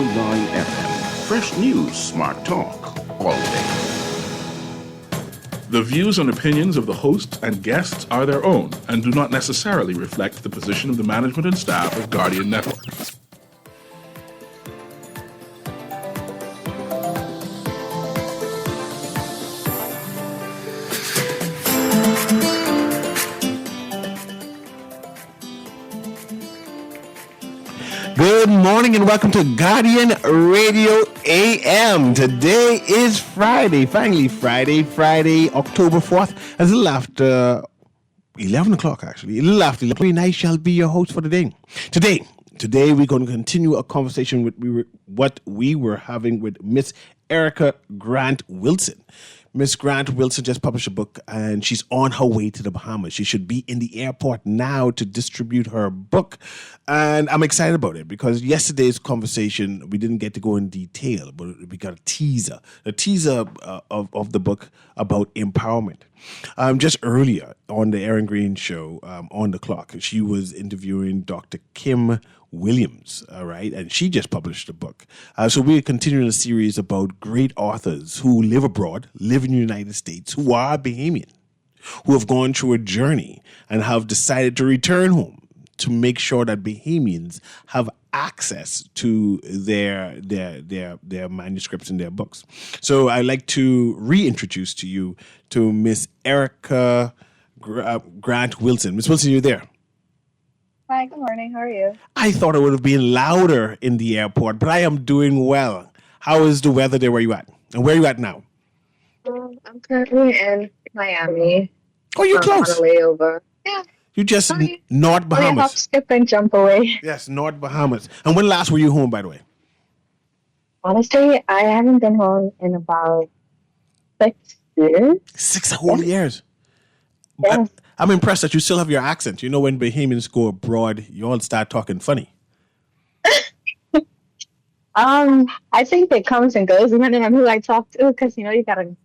FM. Fresh news, smart talk, all day. The views and opinions of the hosts and guests are their own and do not necessarily reflect the position of the management and staff of Guardian Network. Good morning and welcome to Guardian Radio AM. Today is Friday, finally Friday, October 4th. It's a little after 11 o'clock actually. A little after 11. I shall be your host for the day. Today we're going to continue a conversation with what we were having with Miss Erica Grant Wilson. Miss Grant Wilson just published a book and she's on her way to the Bahamas. She should be in the airport now to distribute her book. And I'm excited about it because yesterday's conversation, we didn't get to go in detail, but we got a teaser of the book about empowerment. Just earlier on the Aaron Green show, On the Clock, she was interviewing Dr. Kim Williams, all right, and she just published a book. So we're continuing a series about great authors who live abroad, live in the United States, who are Bahamian, who have gone through a journey and have decided to return home to make sure that Bahamians have access to their manuscripts and their books. So I'd like to reintroduce to you to Miss Erica Grant Wilson. Miss Wilson, you're there. Hi, good morning. How are you? I thought it would have been louder in the airport, but I am doing well. How is the weather there where you at? And where are you at now? I'm currently in Miami. Oh, you're close. On a layover. Yeah. You just North Bahamas. Hop, skip, and jump away. Yes, North Bahamas. And when last were you home, by the way? Honestly, I haven't been home in about 6 years. 6 whole years. Yeah. I'm impressed that you still have your accent. You know, when Bahamians go abroad, you all start talking funny. I think it comes and goes depending on who I talk to, because you gotta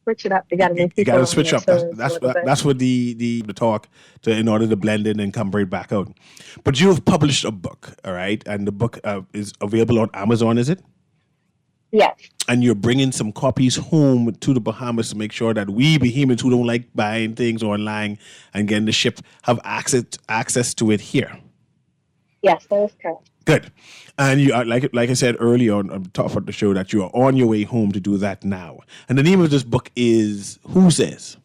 switch it up. You gotta switch up. That's what the talk in order to blend in and come right back out. But you have published a book, all right, and the book is available on Amazon. Is it? Yes. And you're bringing some copies home to the Bahamas to make sure that we Bahamians who don't like buying things online and getting the ship have access to it here. Yes, that is correct. Good. And you are, like I said earlier on top of the show, that you are on your way home to do that now. And the name of this book is Who Says?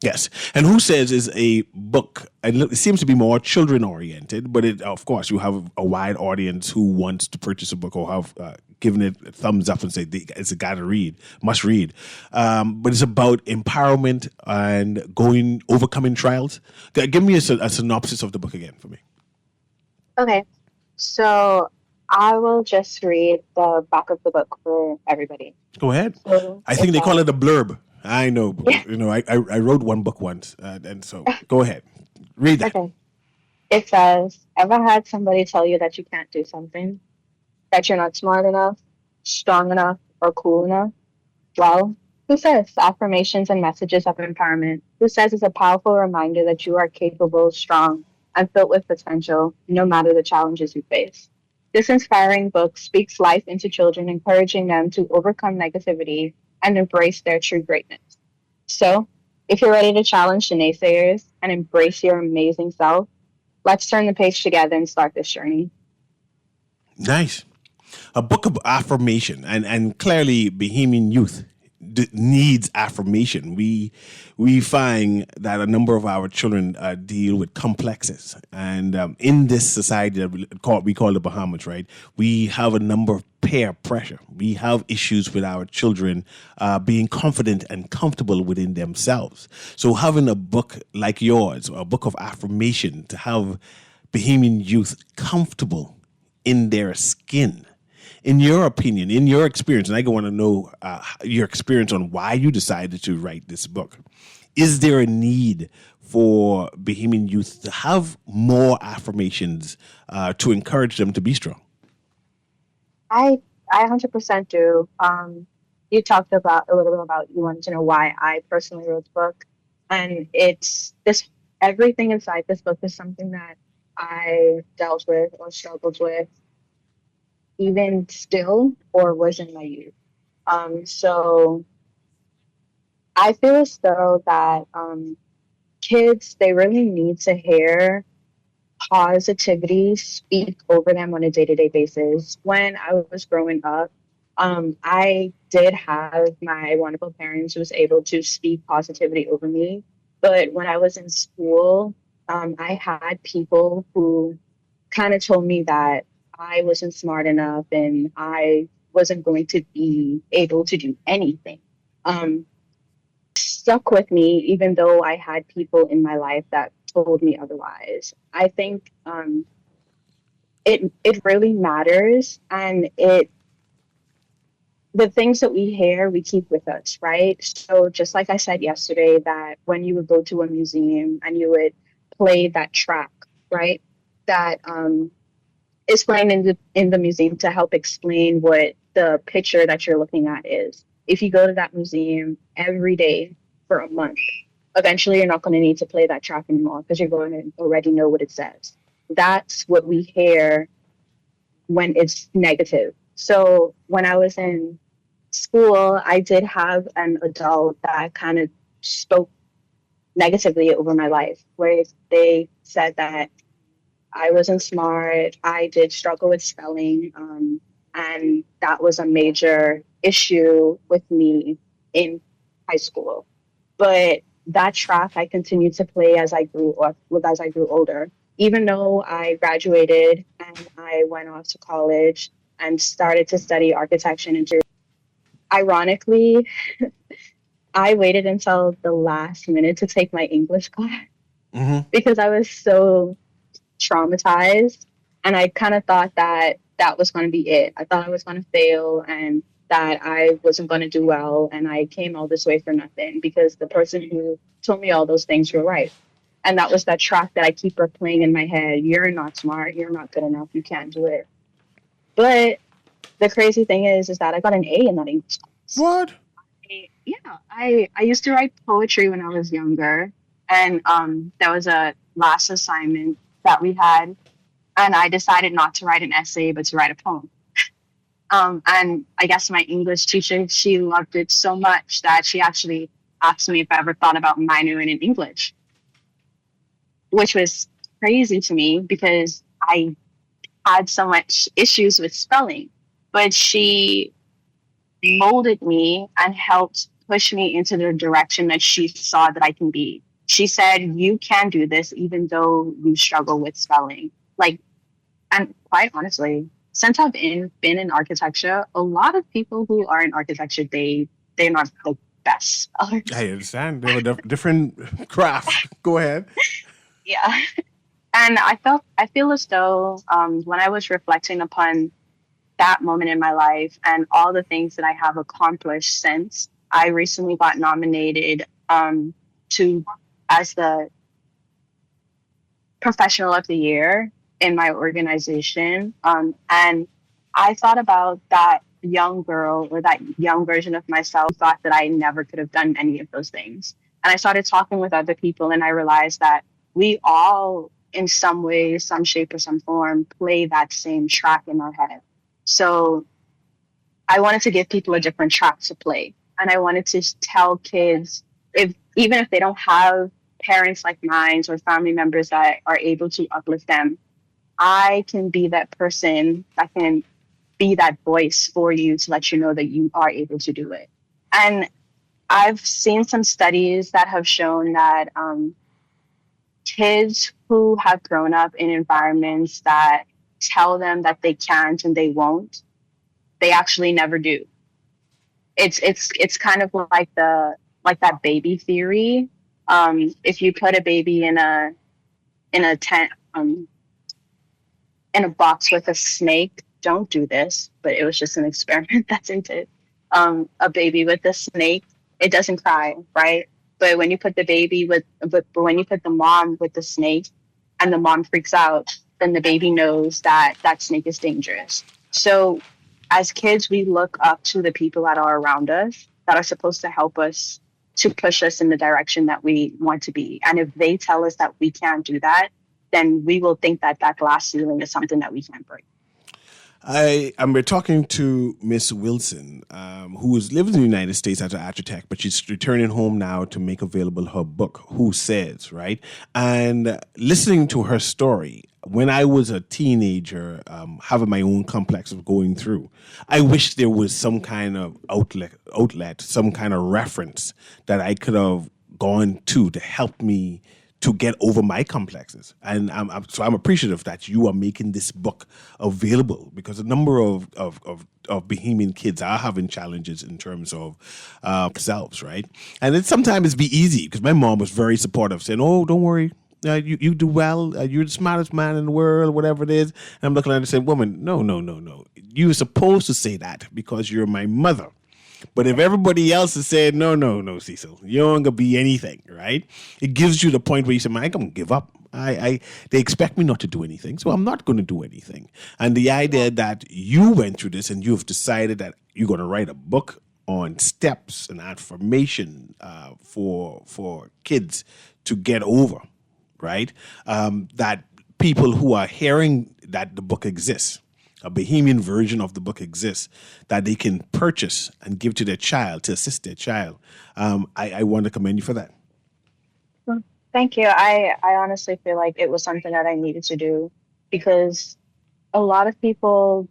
Yes. And Who Says is a book, and it seems to be more children-oriented, but of course, you have a wide audience who wants to purchase a book or have given it a thumbs up and say, it's a gotta read, must read. But it's about empowerment and overcoming trials. Give me a synopsis of the book again for me. Okay. So I will just read the back of the book for everybody. Go ahead. So I think they call it a blurb. I know. Yeah. I wrote one book once, and so go ahead. Read that. Okay. It says, ever had somebody tell you that you can't do something? That you're not smart enough, strong enough, or cool enough? Well, Who Says? Affirmations and messages of empowerment. Who Says is a powerful reminder that you are capable, strong, and filled with potential, no matter the challenges you face. This inspiring book speaks life into children, encouraging them to overcome negativity and embrace their true greatness. So, if you're ready to challenge the naysayers and embrace your amazing self, let's turn the page together and start this journey. Nice. A book of affirmation, and clearly Bahamian youth needs affirmation. We find that a number of our children deal with complexes, and in this society that we call the Bahamas, right? We have a number of peer pressure. We have issues with our children being confident and comfortable within themselves. So having a book like yours, a book of affirmation, to have Bahamian youth comfortable in their skin. In your opinion, in your experience, and I want to know your experience on why you decided to write this book. Is there a need for Bahamian youth to have more affirmations to encourage them to be strong? I 100% do. You talked about a little bit about you wanted to know why I personally wrote the book, and it's this. Everything inside this book is something that I dealt with or struggled with even still or was in my youth. So I feel as though that kids, they really need to hear positivity speak over them on a day-to-day basis. When I was growing up, I did have my wonderful parents who was able to speak positivity over me. But when I was in school, I had people who kind of told me that I wasn't smart enough and I wasn't going to be able to do anything. Um, Stuck with me, even though I had people in my life that told me otherwise. I think it really matters, and it the things that we hear we keep with us, right? So just like I said yesterday, that when you would go to a museum and you would play that track, right? That is playing in the museum to help explain what the picture that you're looking at is. If you go to that museum every day for a month, eventually you're not going to need to play that track anymore because you're going to already know what it says. That's what we hear when it's negative. So when I was in school, I did have an adult that kind of spoke negatively over my life, where they said that I wasn't smart. I did struggle with spelling. And that was a major issue with me in high school. But that track I continued to play as I grew older. Even though I graduated and I went off to college and started to study architecture and interior. Ironically, I waited until the last minute to take my English class Mm-hmm. because I was so traumatized, and I kind of thought that that was going to be it. I thought I was going to fail and that I wasn't going to do well, and I came all this way for nothing because the person who told me all those things were right. And that was that track that I keep replaying in my head. You're not smart. You're not good enough. You can't do it. But the crazy thing is that I got an A in that English class. What? Yeah, I used to write poetry when I was younger, and there was a last assignment that we had, and I decided not to write an essay but to write a poem. And I guess my English teacher, she loved it so much that she actually asked me if I ever thought about minoring in English, which was crazy to me because I had so much issues with spelling. But she molded me and helped push me into the direction that she saw that I can be. She said, "You can do this even though you struggle with spelling." Like, and quite honestly, since I've been in architecture, a lot of people who are in architecture, they're not the best I spellers. understand. They have a different craft. Go ahead. Yeah. And I feel as though when I was reflecting upon that moment in my life and all the things that I have accomplished since, I recently got nominated to as the professional of the year in my organization. And I thought about that young girl or that young version of myself who thought that I never could have done any of those things. And I started talking with other people and I realized that we all, in some way, some shape, or some form, play that same track in our head. So I wanted to give people a different track to play. And I wanted to tell kids, if even if they don't have parents like mine or family members that are able to uplift them, I can be that person that can be that voice for you to let you know that you are able to do it. And I've seen some studies that have shown that kids who have grown up in environments that tell them that they can't and they won't, they actually never do. It's kind of like that baby theory. If you put a baby in a tent in a box with a snake, don't do this, but it was just an experiment that's into a baby with a snake, it doesn't cry, right? But when you put the baby with, but when you put the mom with the snake, and the mom freaks out, then the baby knows that that snake is dangerous. So, as kids, we look up to the people that are around us that are supposed to help us to push us in the direction that we want to be. And if they tell us that we can't do that, then we will think that that glass ceiling is something that we can't break. We're talking to Miss Wilson, who lives in the United States as an architect, but she's returning home now to make available her book, Who Says, right? And listening to her story, when I was a teenager, having my own complex of going through, I wish there was some kind of outlet, some kind of reference that I could have gone to help me to get over my complexes. And I'm appreciative that you are making this book available, because a number of Bahamian kids are having challenges in terms of themselves, right? And it sometimes be easy, because my mom was very supportive, saying, "Oh, don't worry. You do well. You're the smartest man in the world," whatever it is. And I'm looking at her and saying, "Woman, no. You're supposed to say that because you're my mother. But if everybody else is saying, no, Cecil, you don't gonna be anything, right? It gives you the point where you say, man, I'm gonna give up. They expect me not to do anything, so I'm not gonna do anything. And the idea that you went through this and you've decided that you're gonna write a book on steps and affirmation for kids to get over, right? That people who are hearing that the book exists, a Bahamian version of the book exists, that they can purchase and give to their child, to assist their child. I want to commend you for that. Well, thank you. I honestly feel like it was something that I needed to do, because a lot of people,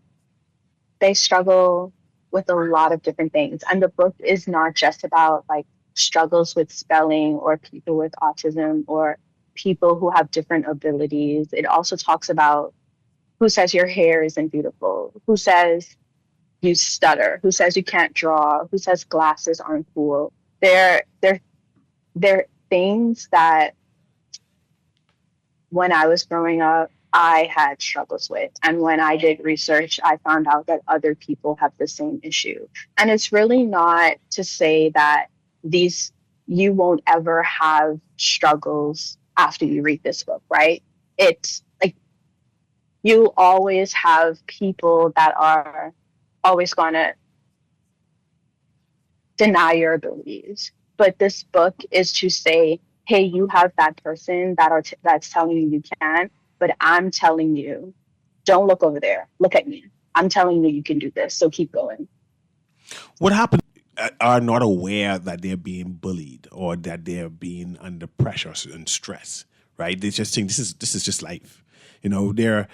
they struggle with a lot of different things. And the book is not just about like struggles with spelling or people with autism or people who have different abilities. It also talks about who says your hair isn't beautiful, who says you stutter, who says you can't draw, who says glasses aren't cool. They're things that when I was growing up, I had struggles with. And when I did research, I found out that other people have the same issue. And it's really not to say that you won't ever have struggles after you read this book, right? It's like you always have people that are always going to deny your abilities. But this book is to say, hey, you have that person that's telling you you can't, but I'm telling you, don't look over there. Look at me. I'm telling you you can do this. So keep going. What happened? Are not aware that they're being bullied or that they're being under pressure and stress, right? They just think this is just life. You know, they're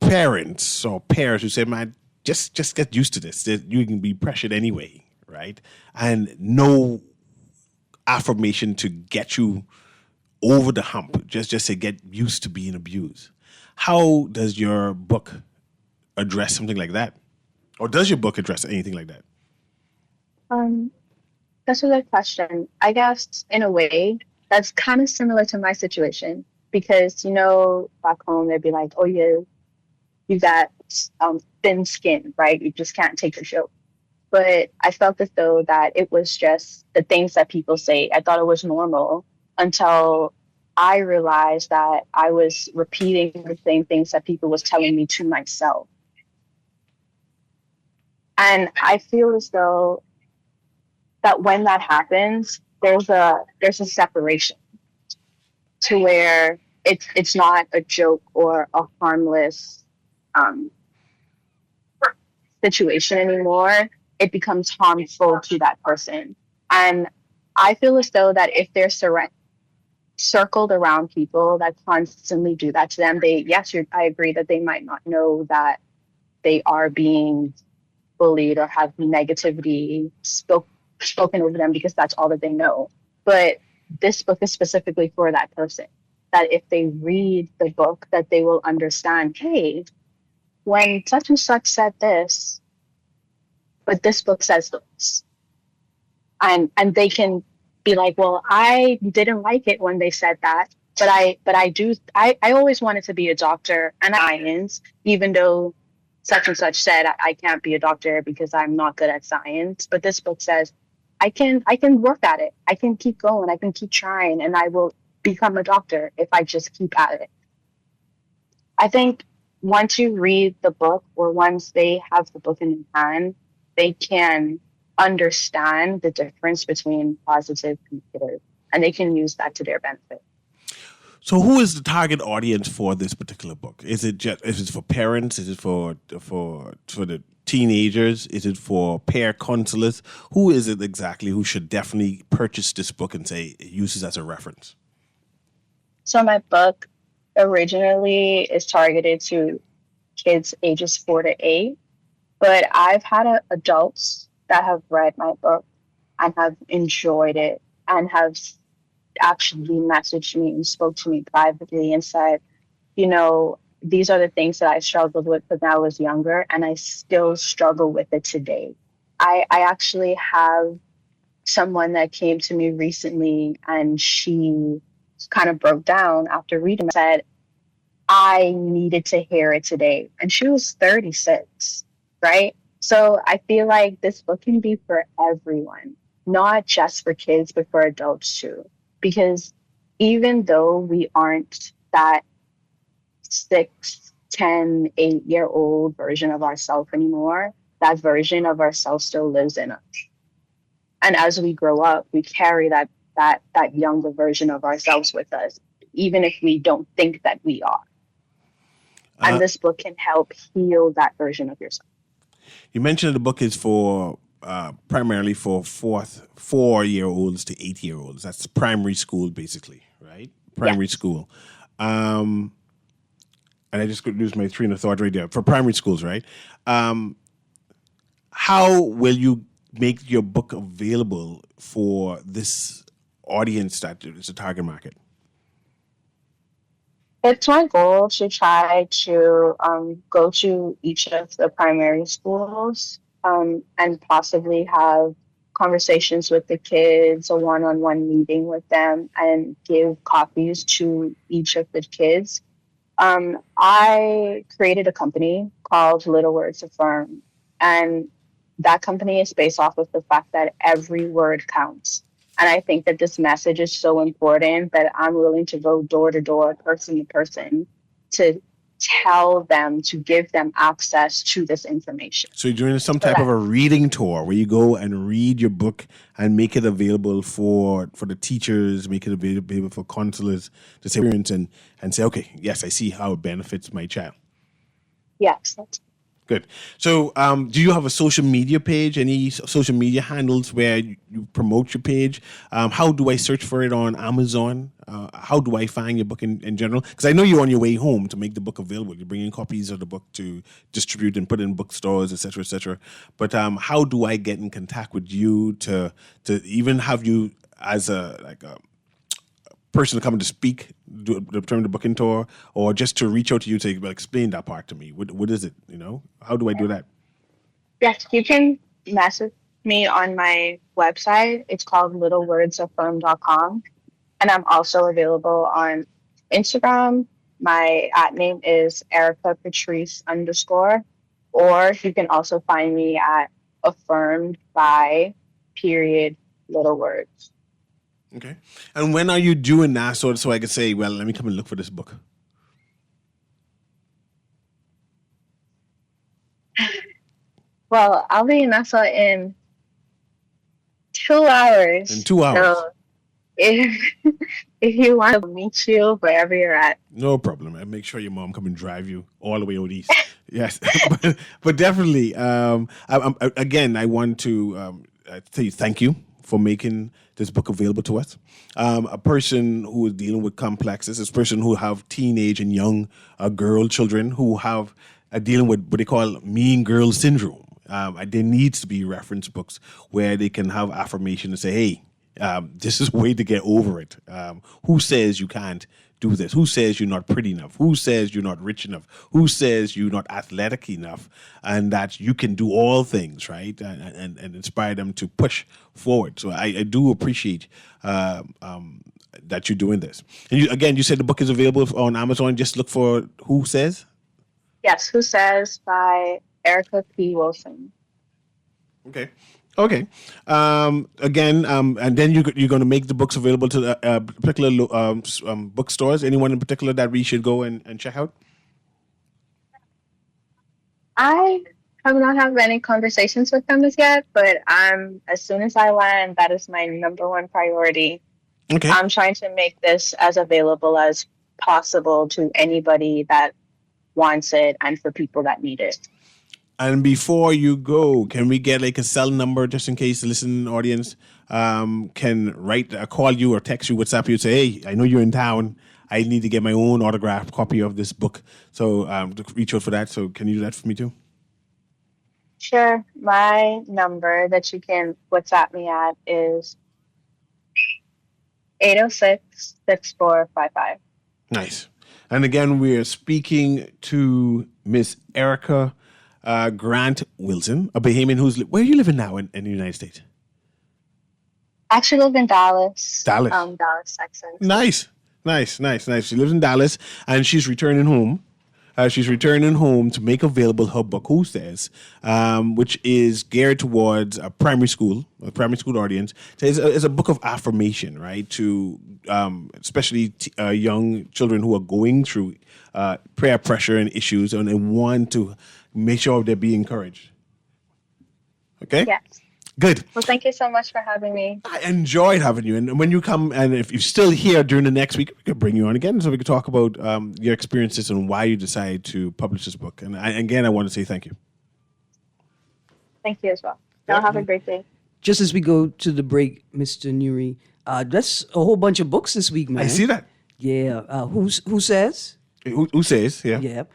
parents or parents who say, man, just get used to this. You can be pressured anyway, right? And no affirmation to get you over the hump. Just say get used to being abused. How does your book address something like that? Or does your book address anything like that? That's a good question. I guess in a way that's kind of similar to my situation, because back home they'd be like, oh yeah, you got thin skin, right? You just can't take the joke. But I felt as though that it was just the things that people say. I thought it was normal until I realized that I was repeating the same things that people was telling me to myself. And I feel as though that when that happens, there's a separation to where it's not a joke or a harmless situation anymore. It becomes harmful to that person. And I feel as though that if they're circled around people that constantly do that to them, I agree that they might not know that they are being bullied or have negativity spoken over them, because that's all that they know. But this book is specifically for that person, that if they read the book, that they will understand, hey, when such and such said this, but this book says this. And they can be like, well, I didn't like it when they said that, but I always wanted to be a doctor and science, even though such and such said I can't be a doctor because I'm not good at science. But this book says I can work at it. I can keep going. I can keep trying, and I will become a doctor if I just keep at it. I think once you read the book, or once they have the book in hand, they can understand the difference between positive and negative, and they can use that to their benefit. So, who is the target audience for this particular book? Is it for parents? Is it for the teenagers? Is it for peer counselors? Who is it exactly who should definitely purchase this book and say use it as a reference? So my book originally is targeted to kids ages 4 to 8, but I've had adults that have read my book and have enjoyed it and have actually messaged me and spoke to me privately and said, these are the things that I struggled with when I was younger, and I still struggle with it today. I actually have someone that came to me recently, and she kind of broke down after reading it, said, I needed to hear it today. And she was 36, right? So I feel like this book can be for everyone, not just for kids, but for adults too. Because even though we aren't that 6, 10, 8-year old version of ourselves anymore, that version of ourselves still lives in us. And as we grow up, we carry that younger version of ourselves with us, even if we don't think that we are. And this book can help heal that version of yourself. You mentioned the book is for primarily for 4-year-olds to 8-year-olds. That's primary school, basically, right? Primary school. And I just could lose my train of thought right there. For primary schools, right? How will you make your book available for this audience that is a target market? It's my goal to try to go to each of the primary schools and possibly have conversations with the kids, a one-on-one meeting with them, and give copies to each of the kids. I created a company called Little Words Affirm, and that company is based off of the fact that every word counts. And I think that this message is so important that I'm willing to go door to door, person to person, to tell them, to give them access to this information. So you're doing some type of a reading tour where you go and read your book and make it available for the teachers, make it available for counselors to say parents and say, okay, yes, I see how it benefits my child. Yes. Good. So do you have a social media page, any social media handles where you promote your page? How do I search for it on Amazon? How do I find your book in general? Because I know you're on your way home to make the book available. You're bringing copies of the book to distribute and put in bookstores, et cetera, et cetera. But how do I get in contact with you to even have you as a person to come to speak during the booking tour, or just to reach out to you to explain that part to me? What is it? How do I do that? Yes, you can message me on my website. It's called littlewordsaffirm.com. And I'm also available on Instagram. My @name is Erica Patrice _. Or you can also find me at affirmed by Little Words. Okay. And when are you doing that so I can say, well, let me come and look for this book? Well, I'll be in Nassau in 2 hours. In 2 hours. So if you want to meet you wherever you're at. No problem. And make sure your mom come and drive you all the way out east. Yes. but definitely, again, I want to tell you thank you for making this book available to us. A person who is dealing with complexes, this person who have teenage and young girl children who have dealing with what they call mean girl syndrome. There needs to be reference books where they can have affirmation and say, hey, this is a way to get over it. Who says you can't do this? Who says you're not pretty enough? Who says you're not rich enough? Who says you're not athletic enough? And that you can do all things, right? And inspire them to push forward. So I do appreciate that you're doing this. And you said the book is available on Amazon. Just look for Who Says? Yes, Who Says by Erica P. Wilson. Okay. Again, and then you're going to make the books available to the particular bookstores. Anyone in particular that we should go and check out? I have not had any conversations with them as yet, but as soon as I land, that is my number one priority. Okay. I'm trying to make this as available as possible to anybody that wants it and for people that need it. And before you go, can we get like a cell number just in case the listening audience can call you or text you, WhatsApp you, say, hey, I know you're in town. I need to get my own autographed copy of this book. So to reach out for that. So can you do that for me too? Sure. My number that you can WhatsApp me at is 806-6455. Nice. And again, we are speaking to Miss Erica Grant Wilson, a Bahamian where are you living now in the United States? I actually live in Dallas. Dallas. Dallas, Texas. Nice. She lives in Dallas, and she's returning home. She's returning home to make available her book, Who Says, which is geared towards a primary school audience. So it's a book of affirmation, right, to especially young children who are going through prayer pressure and issues and want to make sure they be encouraged. Okay? Yes. Good. Well, thank you so much for having me. I enjoyed having you. And when you come, and if you're still here during the next week, we could bring you on again so we could talk about your experiences and why you decided to publish this book. And I want to say thank you. Thank you as well. Y'all have a great day. Just as we go to the break, Mr. Newry, that's a whole bunch of books this week, man. I see that. Yeah. Who says? Who says? Yeah. Yeah.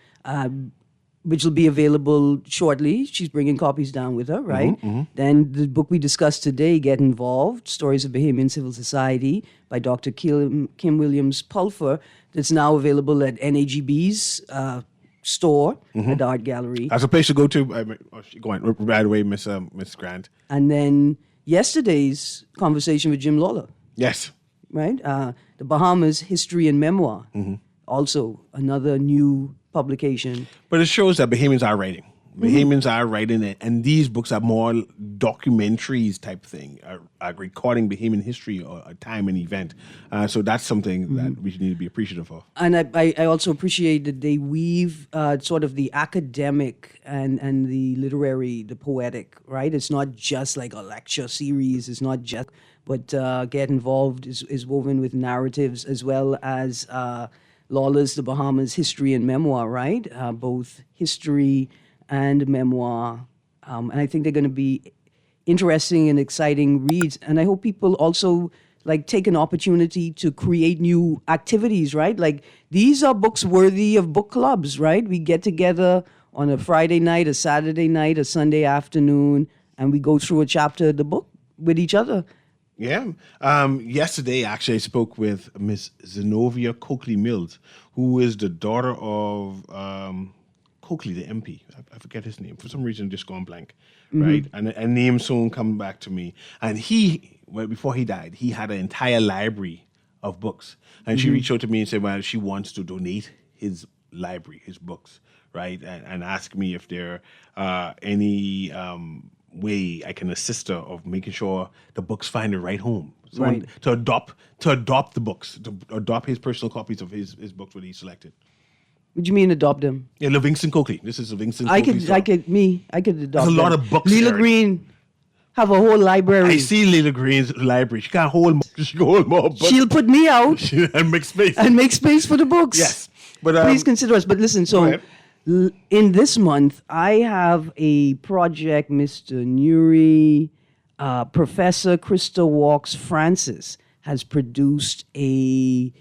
Which will be available shortly. She's bringing copies down with her, right? Mm-hmm. Then the book we discussed today, Get Involved, Stories of Bahamian Civil Society by Dr. Kim Williams Pulfer, that's now available at NAGB's store at the Art Gallery. That's a place to go to. Go on right away, Miss Grant. And then yesterday's conversation with Jim Lawler. Yes. Right? The Bahamas History and Memoir. Also another new publication. But it shows that Bahamians are writing. Bahamians are writing it, and these books are more documentaries type thing, are recording Bahamian history or a time and event. So that's something that we need to be appreciative of. And I also appreciate that they weave sort of the academic and the literary, the poetic, right? It's not just like a lecture series. It's not just, but Get Involved is woven with narratives as well as Lawler's The Bahamas History and Memoir, right? Both history and memoir. And I think they're going to be interesting and exciting reads. And I hope people also like take an opportunity to create new activities, right? Like these are books worthy of book clubs, right? We get together on a Friday night, a Saturday night, a Sunday afternoon, and we go through a chapter of the book with each other. Yeah. Yesterday, actually, I spoke with Miss Zenobia Coakley Mills, who is the daughter of Coakley, the MP. I forget his name. For some reason, just gone blank, right? And a name soon come back to me. And before he died, he had an entire library of books. And she reached out to me and said, well, she wants to donate his library, his books, right? And ask me if there are any way I can assist her of making sure the books find the right home. Right. To adopt the books, to adopt his personal copies of his books that he selected. What do you mean adopt them? Yeah, Livingston Coakley. This is Livingston I Coakley. could adopt There's a lot them. of books. Leela Eric. Green have a whole library. I see Leela Green's library. She can't hold more books. She'll put me out and make space. and make space for the books. Yes. But Please consider us. But listen, go so ahead. in this month, I have a project, Mr. Newry, Professor Krista Walks Francis has produced a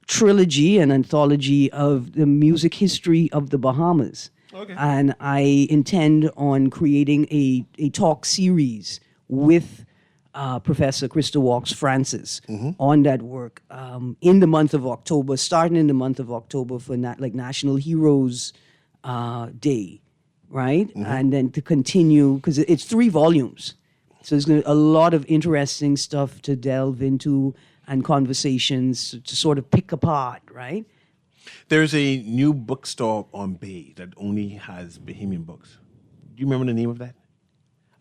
trilogy, an anthology of the music history of the Bahamas. Okay. And I intend on creating a talk series with Professor Krista Walks Francis on that work in the month of October, starting in the month of October for National Heroes Day, right? And then to continue, because it's 3 volumes. So there's a lot of interesting stuff to delve into and conversations to sort of pick apart, right? There's a new bookstore on Bay that only has Bahamian books. Do you remember the name of that?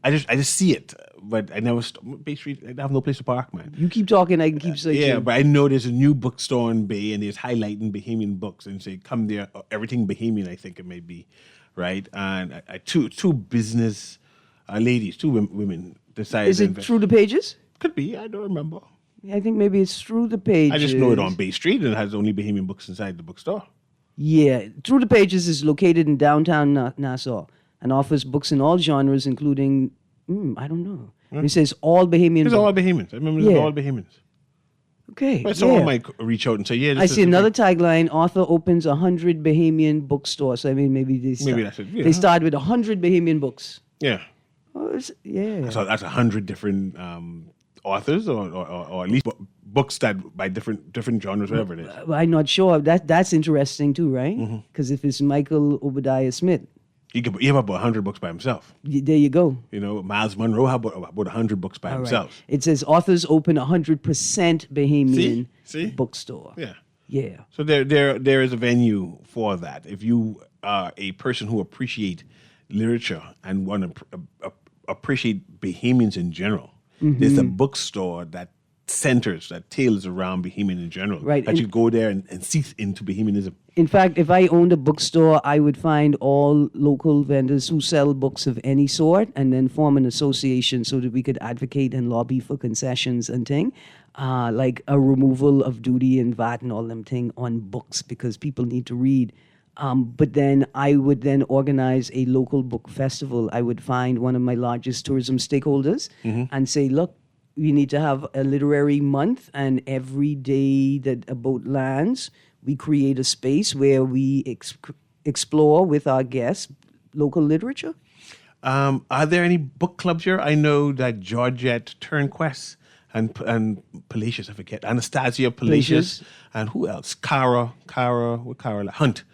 I just see it, but I never. Bay Street, I have no place to park, man. You keep talking, I can keep saying. Yeah, but I know there's a new bookstore in Bay, and it's highlighting Bahamian books and say, "Come there, everything Bahamian." I think it may be, right? And two business ladies, two women decided. Is it through the pages? Could be. I don't remember. I think maybe it's Through the Pages. I just know it on Bay Street and it has only Bahamian books inside the bookstore. Yeah, Through the Pages is located in downtown Nassau and offers books in all genres, including, I don't know. It says all Bahamian It's books. all Bahamians. I remember it's Yeah. all Bahamians. Okay, But someone yeah. might reach out and say, yeah, this I is see another tagline, author opens 100 Bahamian bookstores. I mean, maybe Maybe that's it. Yeah. They start with 100 Bahamian books. Yeah. Oh, yeah. So that's 100 different authors or at least books that by different genres, whatever it is. I'm not sure. That's interesting too, right? Mm-hmm. Because if it's Michael Obadiah Smith, He have about 100 books by himself. there you go. You know, Miles Monroe had about 100 books by All right. himself. It says authors open 100% Bahamian See? bookstore. Yeah. Yeah. So there is a venue for that. If you are a person who appreciate literature and want to appreciate Bahamians in general, there's a bookstore that tails around Bahamian in general. Right, That and- you go there and seep into Bahamianism. In fact, if I owned a bookstore, I would find all local vendors who sell books of any sort and then form an association so that we could advocate and lobby for concessions and thing, like a removal of duty and VAT and all them thing on books because people need to read. But then I would then organize a local book festival. I would find one of my largest tourism stakeholders and say, look, we need to have a literary month, and every day that a boat lands, we create a space where we explore with our guests local literature. Are there any book clubs here? I know that Georgette Turnquest and Palacios, I forget, Anastasia Palacios, Palacios. and who else? Cara Hunt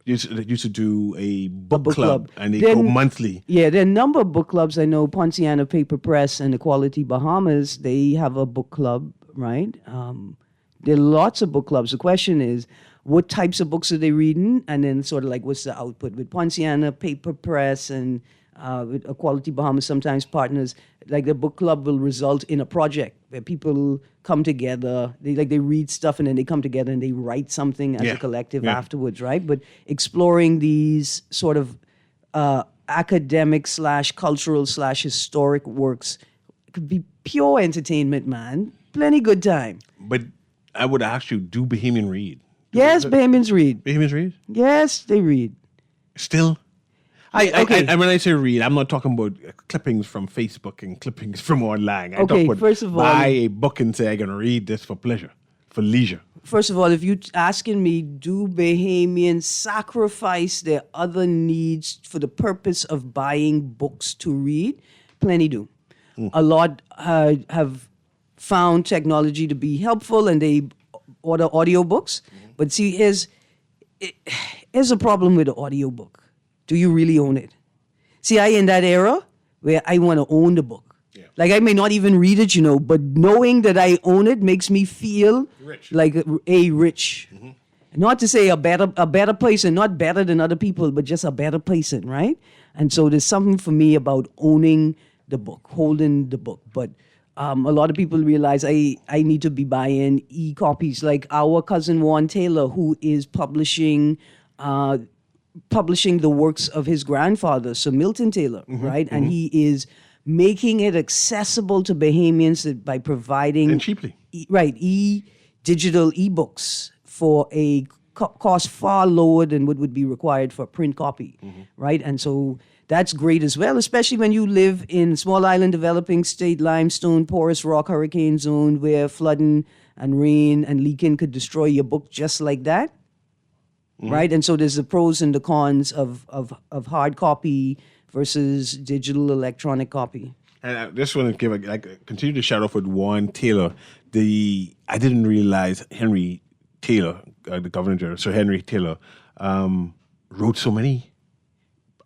used to do a book, book club, club. and they Then- go monthly. Yeah, there are a number of book clubs. I know Ponciana Paper Press and Equality Bahamas, they have a book club, right? There are lots of book clubs. The question is, what types of books are they reading? And then sort of like, what's the output? With Ponciana Paper Press and with Equality Bahamas, sometimes partners, like the book club will result in a project where people come together, they read stuff and then they come together and they write something as Yeah, a collective yeah. afterwards, right? But exploring these sort of academic / cultural / historic works could be pure entertainment, man. Plenty good time. But I would ask you, do Bahamian read? Yes, Bahamians read. Bahamians read? Yes, they read. Still? Okay. I when I say read, I'm not talking about clippings from Facebook and clippings from online. I Okay, talk about first of all- buy a book and say I'm going to read this for pleasure, for leisure. First of all, if you're asking me, do Bahamians sacrifice their other needs for the purpose of buying books to read? Plenty do. A lot have found technology to be helpful and they order audiobooks. But see, here's a problem with the audiobook. Do you really own it? See, I in that era where I want to own the book. Yeah. Like I may not even read it, but knowing that I own it makes me feel Rich. like a rich. Not to say a better person, not better than other people, but just a better person, right? And so there's something for me about owning the book, holding the book. But a lot of people realize I need to be buying e-copies. Like our cousin Juan Taylor, who is publishing the works of his grandfather, Sir Milton Taylor, right? And he is making it accessible to Bahamians by providing And cheaply. digital ebooks for a cost far lower than what would be required for a print copy, right? And so that's great as well, especially when you live in small island developing state, limestone, porous rock, hurricane zone, where flooding and rain and leaking could destroy your book just like that. Right, and so there's the pros and the cons of hard copy versus digital electronic copy. And I just want to continue to shout out with Juan Taylor. I didn't realize Henry Taylor, the Governor General, Sir Henry Taylor, wrote so many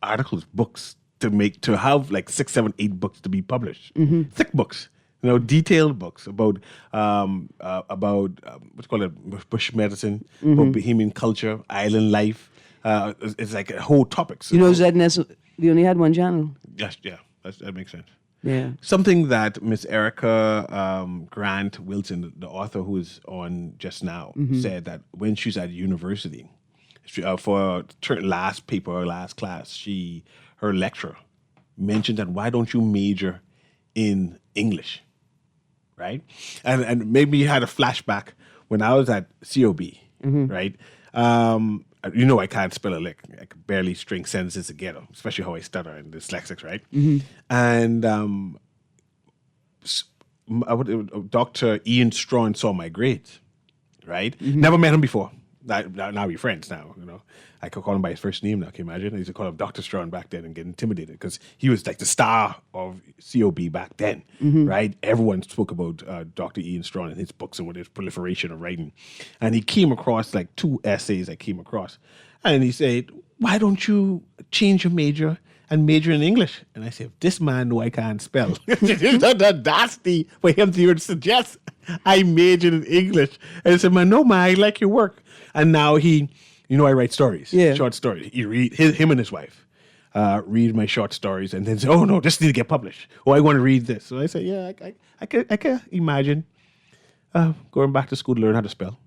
articles, books to have like 6, 7, 8 books to be published. Thick books. Detailed books about what's called bush medicine, about Bahamian culture, island life. It's like a whole topic. So, Zedness, we only had one channel. yes, yeah, that makes sense. Yeah. Something that Miss Erica Grant Wilson, the author who is on just now, said that when she's at university, for last paper or last class, her lecturer mentioned that why don't you major in English, right? And maybe you had a flashback when I was at COB, right? I can't spell a lick. I can barely string sentences together, especially how I stutter and dyslexics, right? And Dr. Ian Strawn saw my grades, right? Never met him before. Now we're friends now, I could call him by his first name now, can you imagine? I used to call him Dr. Strawn back then and get intimidated because he was like the star of COB back then, right? Everyone spoke about Dr. Ian Strawn and his books and with his proliferation of writing. And he came across like 2 essays I came across. And he said, why don't you change your major and major in English? And I said, this man know I can't spell. That's audacity for him to even suggest I majored in English. And I said, man, I like your work. And now he... I write stories, short stories. He read him and his wife read my short stories and then say, "Oh no, this need to get published." Oh, I want to read this. So I say, "Yeah, I can imagine going back to school to learn how to spell."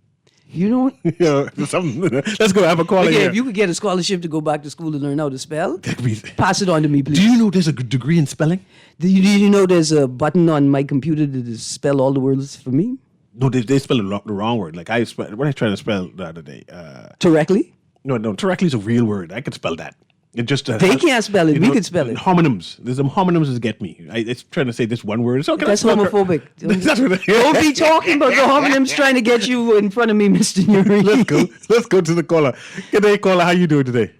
Let's go have a call. Okay, if you could get a scholarship to go back to school to learn how to spell, pass it on to me, please. Do you know there's a degree in spelling? Do you know there's a button on my computer to spell all the words for me? No, they spell the wrong word. Like when I tried to spell the other day. Directly? No, directly is a real word. I could spell that. It just they can't spell it. We could spell it. Homonyms. There's some homonyms that get me. It's trying to say this one word. So that's homophobic. Don't be talking about the homonyms trying to get you in front of me, Mr. Newry. Let's go to the caller. Good day, caller. How you doing today?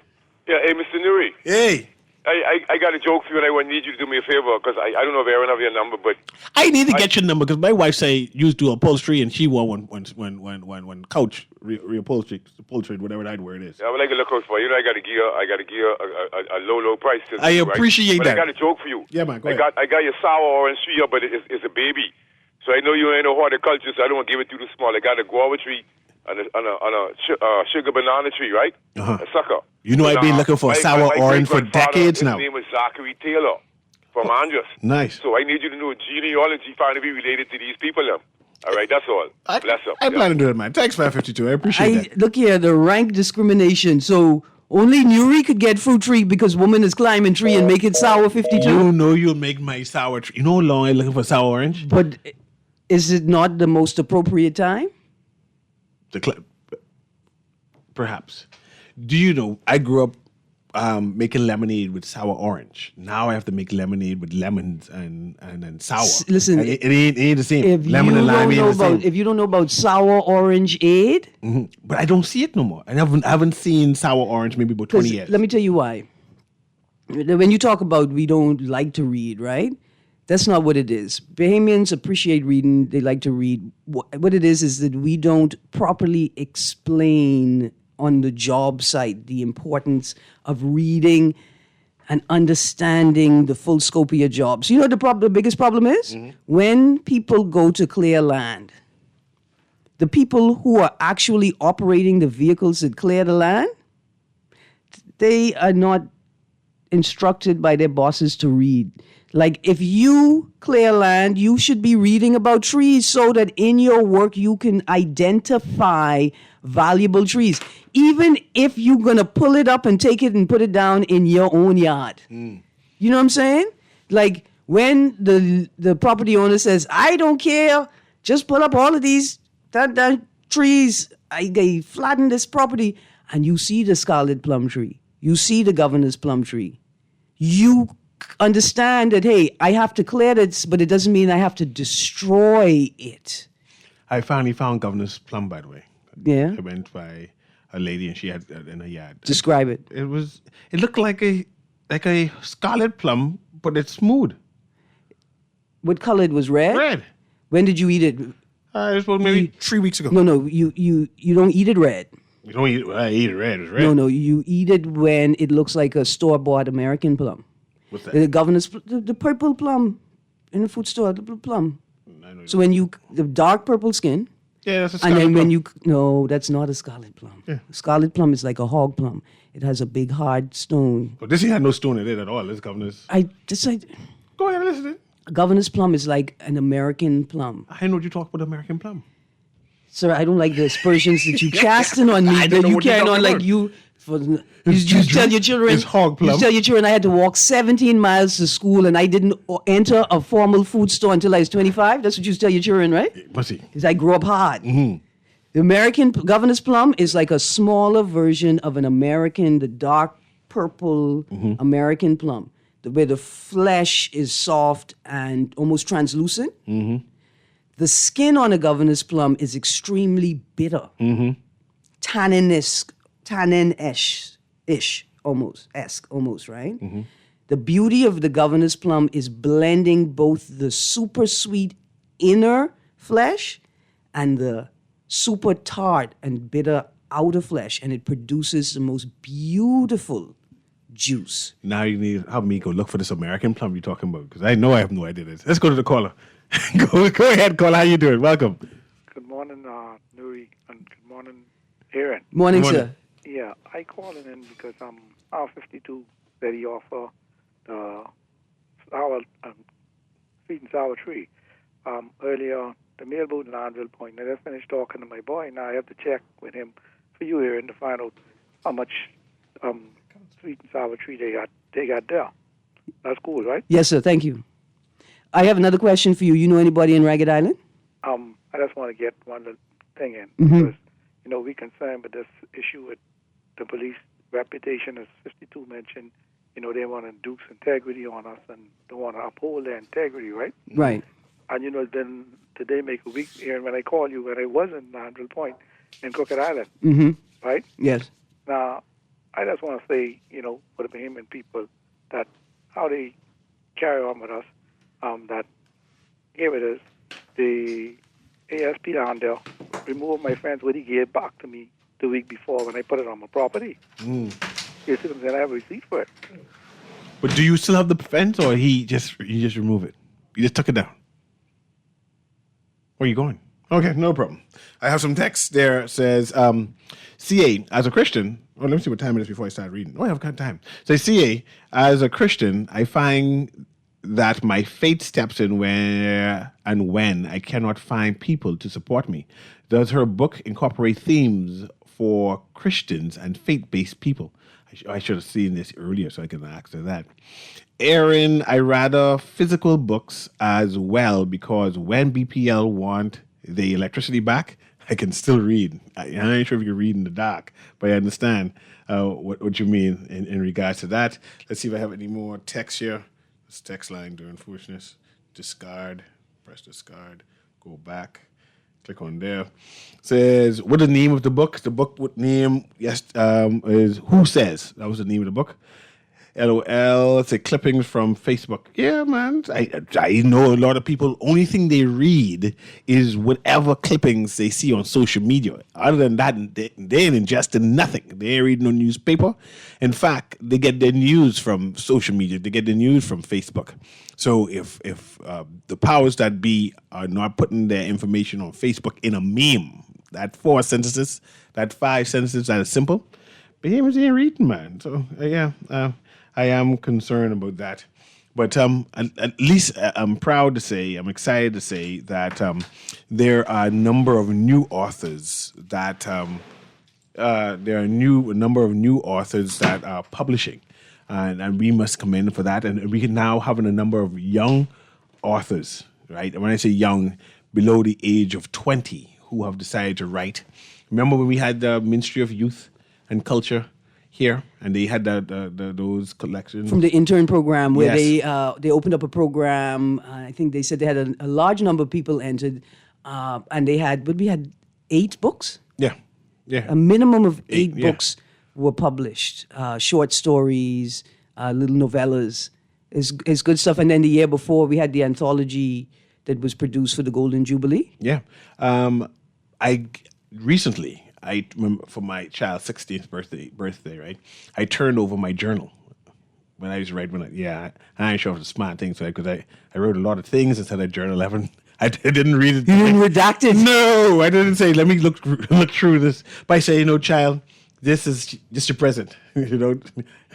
Yeah, hey, Mr. Newry. Hey. I got a joke for you, and I want need you to do me a favor because I don't know if Aaron have your number, but I need to get your number because my wife say you do upholstery and she want when couch reupholstery, whatever that word is. I would like to look out for you. I got to give you a low price. I appreciate but that. I got a joke for you. Yeah, man. Go ahead. I got your sour orange tree here, but it's a baby, so I know you ain't no horticulture, so I don't want to give it too small. I got a guava tree on a sugar banana tree, right? A sucker. I've been looking for a sour orange for decades now. His name was Zachary Taylor from Andros. Nice. So I need you to know genealogy, find to be related to these people. All right, that's all. Bless up. I plan to do it, man. Thanks, 552. I appreciate that. Look here, the rank discrimination. So only Newry could get fruit tree because woman is climbing tree and make it sour 52. You'll make my sour tree. You know how long I'm looking for sour orange? But is it not the most appropriate time? Perhaps. Do you know, I grew up making lemonade with sour orange. Now I have to make lemonade with lemons and sour. Listen, and it ain't the same. Lemon and lime ain't the same. If you don't know about sour orange aid. But I don't see it no more. I haven't seen sour orange maybe about 20 years. Let me tell you why. When you talk about we don't like to read, right? That's not what it is. Bahamians appreciate reading. They like to read. What it is that we don't properly explain on the job site the importance of reading and understanding the full scope of your job. So you know the biggest problem is? When people go to clear land, the people who are actually operating the vehicles that clear the land, they are not instructed by their bosses to read. Like if you clear land, you should be reading about trees so that in your work you can identify valuable trees. Even if you're going to pull it up and take it and put it down in your own yard. You know what I'm saying? Like when the property owner says, I don't care, just pull up all of these trees, I flatten this property, and you see the scarlet plum tree, you see the governor's plum tree, you understand that, hey, I have to clear this, but it doesn't mean I have to destroy it. I finally found governor's plum, by the way. Yeah. I went by a lady and she had in her yard. Describe it. It looked like a scarlet plum, but it's smooth. What color it was? Red? Red. When did you eat it? It was about maybe 3 weeks ago. No, you don't eat it red. You don't eat it. I eat it red. It's red. No, you eat it when it looks like a store-bought American plum. What's that? The governor's, the purple plum in the food store, the blue plum. So when the dark purple skin. Yeah, that's a and scarlet then plum. no, that's not a scarlet plum. Yeah. Scarlet plum is like a hog plum. It has a big hard stone. But this had no stone in it at all. This governor's. Go ahead, listen. Governor's plum is like an American plum. I know what you talk about American plum. Sir, I don't like the aspersions that you casting on me. I don't that know you what you're carrying on talking like about. you You tell your children. It's hog plum. You tell your children I had to walk 17 miles to school and I didn't enter a formal food store until I was 25. That's what you tell your children, right? Must see. Because I grew up hard. Mm-hmm. The American governor's plum is like a smaller version of the dark purple American plum, where the flesh is soft and almost translucent. Mm-hmm. The skin on a governor's plum is extremely bitter, tannin-ish, almost, right? Mm-hmm. The beauty of the governor's plum is blending both the super sweet inner flesh and the super tart and bitter outer flesh, and it produces the most beautiful juice. Now you need to help me go look for this American plum you're talking about, because I know I have no idea this. Let's go to the caller. go ahead, caller. How you doing? Welcome. Good morning, Newry, and good morning, Aaron. Morning, sir. Yeah, I calling in because I'm R52 that he offer the sour, sweet and sour tree. Earlier, the mailboat in Landville Point. I just finished talking to my boy. Now I have to check with him for you, Aaron, to find out how much sweet and sour tree they got there. That's cool, right? Yes, sir. Thank you. I have another question for you. You know anybody in Ragged Island? I just want to get one little thing in because we concerned with this issue with the police reputation, as 52 mentioned. They want to induce integrity on us and they want to uphold their integrity, right? Right. And then today make a week here when I call you when I was in Landville Point in Crooked Island, right? Yes. Now, I just want to say, for the Bahamian people, that how they carry on with us, that here it is, the ASP down there removed my friend's what he gave back to me the week before when I put it on my property. You see what I'm saying? I have a receipt for it. But do you still have the fence, or he just remove it? You just took it down. Where are you going? Okay, no problem. I have some text there. It says, CA, as a Christian, let me see what time it is before I start reading. Oh, I have got time. So CA, as a Christian, I find that my faith steps in where and when I cannot find people to support me. Does her book incorporate themes for Christians and faith-based people? I should have seen this earlier so I can ask her that. Aaron, I rather physical books as well, because when BPL want the electricity back, I can still read. I ain't sure if you can read in the dark, but I understand what you mean in regards to that. Let's see if I have any more text here. This text line during foolishness. Discard. Press discard. Go back. Click on there. Says, what is the name of the book? The book with name, is Who Says? That was the name of the book. LOL. It's a clippings from Facebook. Yeah, man. I know a lot of people, only thing they read is whatever clippings they see on social media. Other than that, they ain't ingesting nothing. They ain't reading no newspaper. In fact, they get their news from social media. They get their news from Facebook. So if the powers that be are not putting their information on Facebook in a meme, that 4 sentences, that 5 sentences that are simple, Bahamians ain't reading, man. So, I am concerned about that. But at least I'm proud to say, I'm excited to say that there are a number of new authors that are publishing. And we must commend for that. And we can now have a number of young authors, right? And when I say young, below the age of 20, who have decided to write. Remember when we had the Ministry of Youth and Culture here, and they had those collections from the intern program where Yes. they opened up a program. I think they said they had a large number of people entered, and we had 8 books. Yeah. A minimum of 8 yeah. books were published. Short stories, little novellas. It's good stuff. And then the year before, we had the anthology that was produced for the Golden Jubilee. Yeah. I recently, I remember for my child's 16th birthday, right? I turned over my journal when I was writing. I ain't sure if it's a smart thing, so because I wrote a lot of things inside of Journal 11. I didn't read it. You didn't redact it? No, I didn't say, let me look through this by saying, child, this is just your present.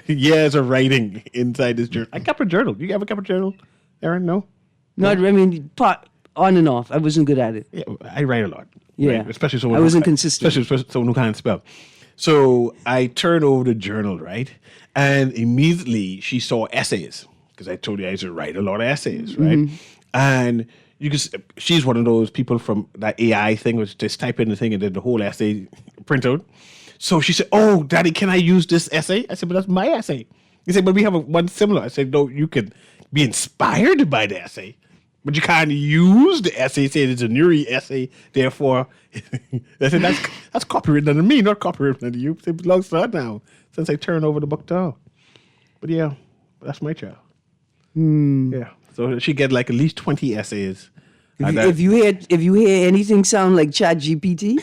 Years of writing inside this journal. I kept a journal. You ever kept a journal, Aaron? No? No, I mean, on and off. I wasn't good at it. Yeah, I write a lot. Yeah. Right? Especially someone I wasn't who, consistent. Especially someone who can't spell. So I turned over the journal, right? And immediately she saw essays, because I told you I used to write a lot of essays, right? And she's one of those people from that AI thing, which just type in the thing and then the whole essay print out. So she said, "Oh, Daddy, can I use this essay?" I said, "But that's my essay." He said, "But we have one similar." I said, "No, you can be inspired by the essay, but you can't use the essay, say it's a Newry essay, therefore." I said, that's copywritten under me, not copywritten under you. It belongs to her now, since I turned over the book to her. But yeah, that's my child. Yeah. So she get like at least 20 essays. If you hear anything sound like Chat GPT,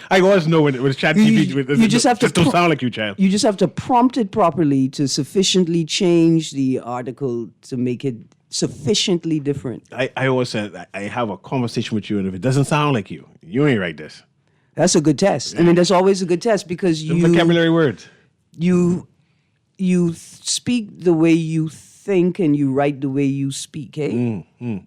I always know when it's Chat GPT. you just have to don't sound like you, child. You just have to prompt it properly to sufficiently change the article to make it sufficiently different. I always said I have a conversation with you, and if it doesn't sound like you ain't write this. That's a good test. I mean, that's always a good test because The vocabulary words. You speak the way you think and you write the way you speak, hey?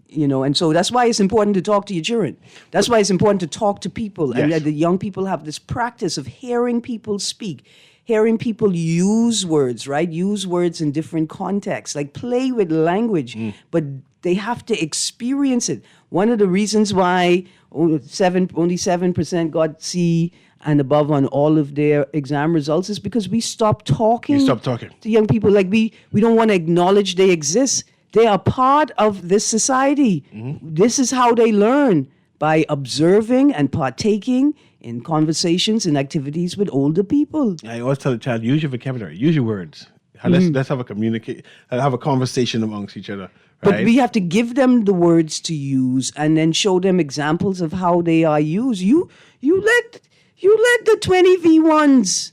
You know, and so that's why it's important to talk to your children. That's why it's important to talk to people. Yes. And the young people have this practice of hearing people speak, hearing people use words, right? Use words in different contexts, like play with language, but they have to experience it. One of the reasons why only 7% got C and above on all of their exam results is because we stopped talking. You stopped talking to young people. Like we don't want to acknowledge they exist. They are part of this society. This is how they learn, by observing and partaking in conversations and activities with older people. I always tell the child, use your vocabulary, use your words. Let's have a conversation amongst each other. Right? But we have to give them the words to use and then show them examples of how they are used. You let the 20 V1s,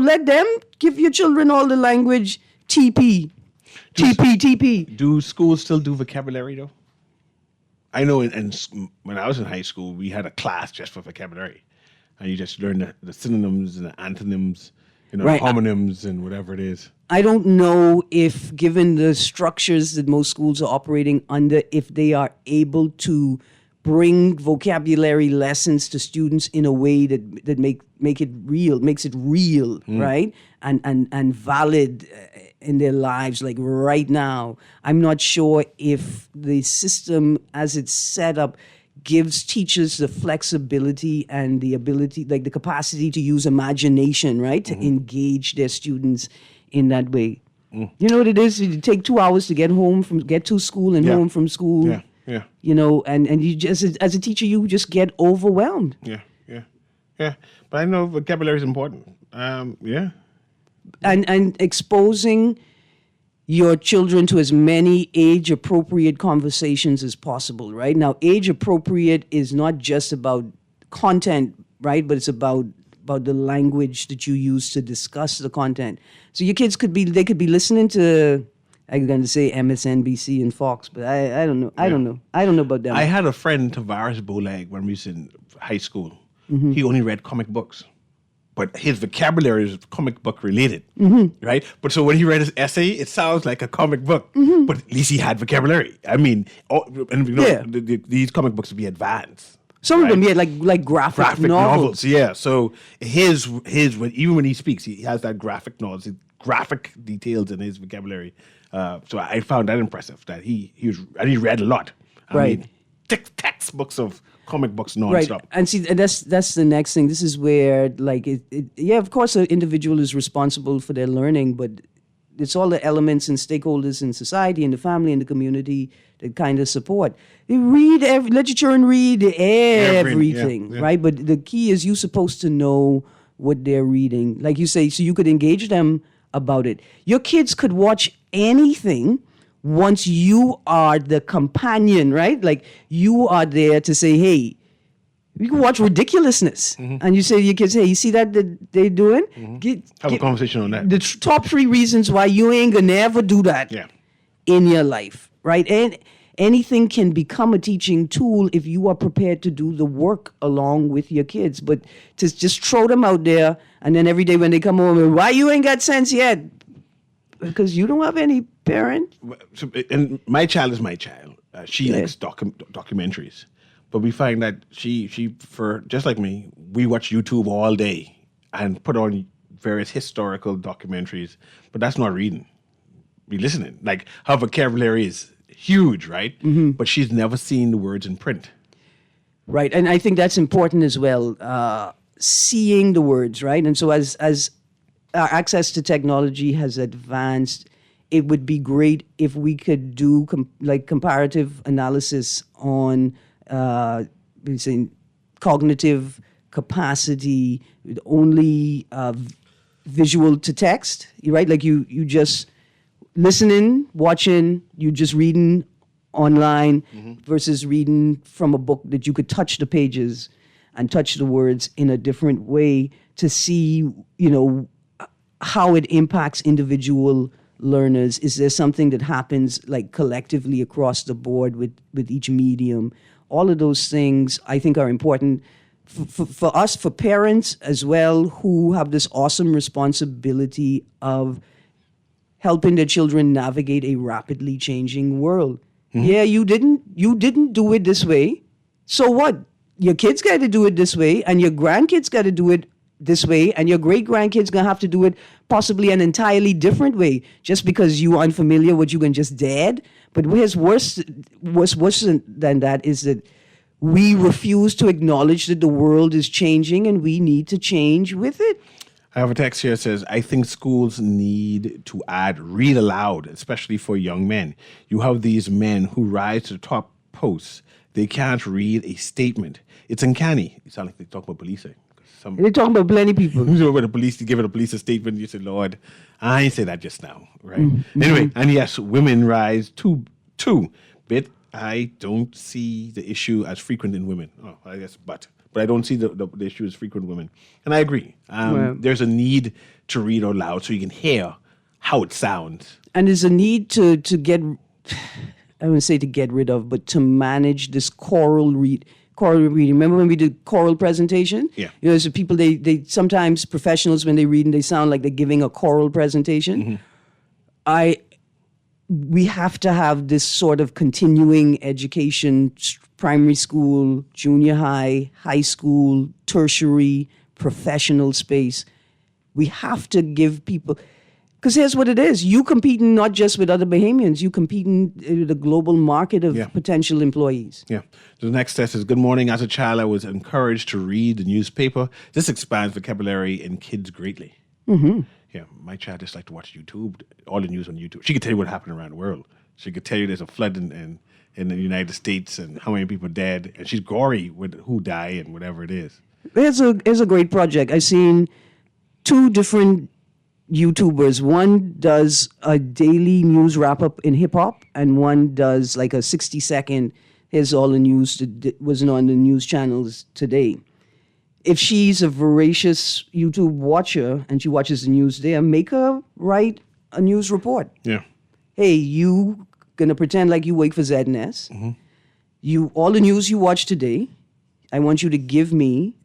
let them give your children all the language. TP. Do schools still do vocabulary though? I know when I was in high school, we had a class just for vocabulary. And you just learn the synonyms and the antonyms, Right. homonyms and whatever it is. I don't know if, given the structures that most schools are operating under, if they are able to bring vocabulary lessons to students in a way that makes it real, right? And valid in their lives, like right now. I'm not sure if the system as it's set up gives teachers the flexibility and the ability, like the capacity to use imagination, right? To engage their students in that way. You know what it is? You take 2 hours to get to school and home from school. Yeah. And you just, as a teacher, you just get overwhelmed. Yeah. But I know vocabulary is important. Yeah. And exposing your children to as many age-appropriate conversations as possible, right? Now, age-appropriate is not just about content, right? But it's about the language that you use to discuss the content. So your kids could be listening to, I'm going to say MSNBC and Fox, but I don't know. I don't know about them. I had a friend, Tavares Bolag, when we was in high school. He only read comic books. But his vocabulary is comic book related, right? But so when he read his essay, it sounds like a comic book, but at least he had vocabulary. I mean, these comic books would be advanced. Some of them, like graphic novels. Yeah. So his even when he speaks, he has that graphic knowledge, graphic details in his vocabulary. So I found that impressive that he read a lot. I mean, textbooks of comic books nonstop. Right, and see, that's the next thing. This is where, like, of course, an individual is responsible for their learning, but it's all the elements and stakeholders in society, in the family, in the community that kind of support. Let your children read everything, right? But the key is you're supposed to know what they're reading. Like you say, so you could engage them about it. Your kids could watch anything once you are the companion, right? Like you are there to say, hey, you can watch ridiculousness. And you say to your kids, hey, you see that they're doing? Have a conversation on that. The top 3 reasons why you ain't gonna never do that in your life, right? And anything can become a teaching tool if you are prepared to do the work along with your kids. But to just throw them out there and then every day when they come home, why you ain't got sense yet? Because you don't have any parent. And my child is my child. She likes documentaries. But we find that she for just like me, we watch YouTube all day and put on various historical documentaries, but that's not reading. We listening. Like her vocabulary is huge, right? But she's never seen the words in print. Right, and I think that's important as well. Seeing the words, right? And so as our access to technology has advanced, it would be great if we could do comparative analysis on saying cognitive capacity with only visual to text, right? Like you just listening, watching, you just reading online versus reading from a book that you could touch the pages and touch the words in a different way to see, how it impacts individual learners. Is there something that happens like collectively across the board with each medium? All of those things I think are important for us, for parents as well, who have this awesome responsibility of helping their children navigate a rapidly changing world. Yeah, you didn't do it this way. So what? Your kids got to do it this way, and your grandkids got to do it this way, and your great-grandkids going to have to do it possibly an entirely different way just because you are unfamiliar with you can just dad. But what's worse than that is that we refuse to acknowledge that the world is changing and we need to change with it. I have a text here that says, I think schools need to add read aloud, especially for young men. You have these men who rise to the top posts. They can't read a statement. It's uncanny. You sound like they talk about policing. They're talking about plenty of people. When the police, giving the police a statement, you say, Lord, I ain't say that just now, right? Anyway, and yes, women rise too. But I don't see the issue as frequent in women. Oh, I guess, but I don't see the issue as frequent in women. And I agree. There's a need to read out loud so you can hear how it sounds. And there's a need to get, I wouldn't say to get rid of, but to manage this choral reading. Remember when we did choral presentation? Yeah. So people, they sometimes professionals, when they read and they sound like they're giving a choral presentation. We have to have this sort of continuing education, primary school, junior high, high school, tertiary, professional space. We have to give people, because here's what it is. You competing not just with other Bahamians, you competing with a global market of potential employees. Yeah. The next test is, good morning. As a child, I was encouraged to read the newspaper. This expands vocabulary in kids greatly. Yeah, my child just liked to watch YouTube, all the news on YouTube. She could tell you what happened around the world. She could tell you there's a flood in the United States and how many people dead. And she's gory with who died and whatever it is. Here's a great project. I've seen two different YouTubers. One does a daily news wrap-up in hip-hop, and one does like a 60-second, here's all the news that wasn't on the news channels today. If she's a voracious YouTube watcher and she watches the news there, make her write a news report. Yeah. Hey, you gonna pretend like you work for ZNS. All the news you watch today, I want you to give me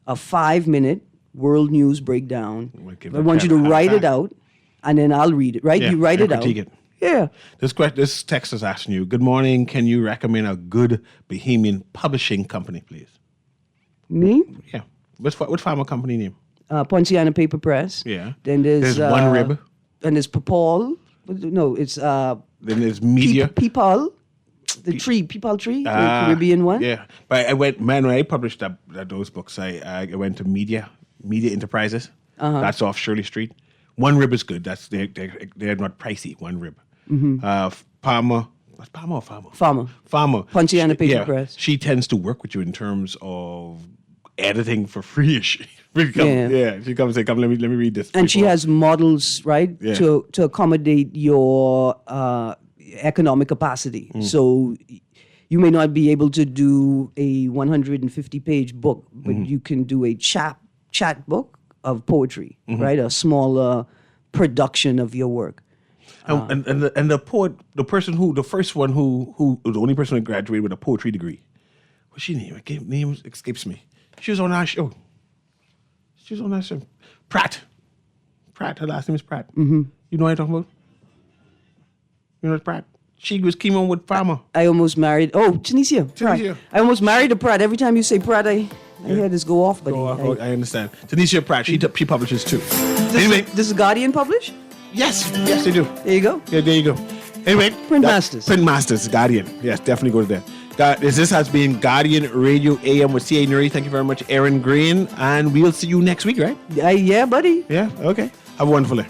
a 5-minute world news breakdown. I want you to write it out, and then I'll read it, right? Yeah, you write it out. critique it. Yeah. This text is asking you, good morning, can you recommend a good Bahamian publishing company, please? Me? Yeah. What's pharma company name? Ponciana Paper Press. Yeah. Then there's One Rib. And there's Papal. No, it's Then there's Media. Peepal. The tree, Peepal tree, the Caribbean one. Yeah. But when I published those books, I went to Media Enterprises. That's off Shirley Street. One Rib is good. That's they're not pricey. One Rib. Palmer. What's Palmer or Farmer? Farmer. Ponciana Paper Press. She tends to work with you in terms of editing for free. She comes and say, "Come, let me read this." And she has models, right, to accommodate your economic capacity. So you may not be able to do a 150-page book, but you can do a chat book of poetry, right? A smaller production of your work. And the poet, the first one who the only person who graduated with a poetry degree. What's she name? Name escapes me. She was on our show. Pratt. Her last name is Pratt. You know what I'm talking about? You know it's Pratt. She was came on with Farmer. I almost married. Oh, Tunisia. Tunisia. I almost married a Pratt. Every time you say Pratt, I hear this go off. But I understand. Tanisha Pratt, she publishes too. Anyway, does the Guardian publish? yes, they do. There you go. Yeah, there you go. Anyway, Printmasters. Printmasters, Guardian. Yes, definitely go to there. This has been Guardian Radio AM with C.A. Newry. Thank you very much, Aaron Green. And we'll see you next week, right? Yeah, buddy. Yeah, okay. Have a wonderful day.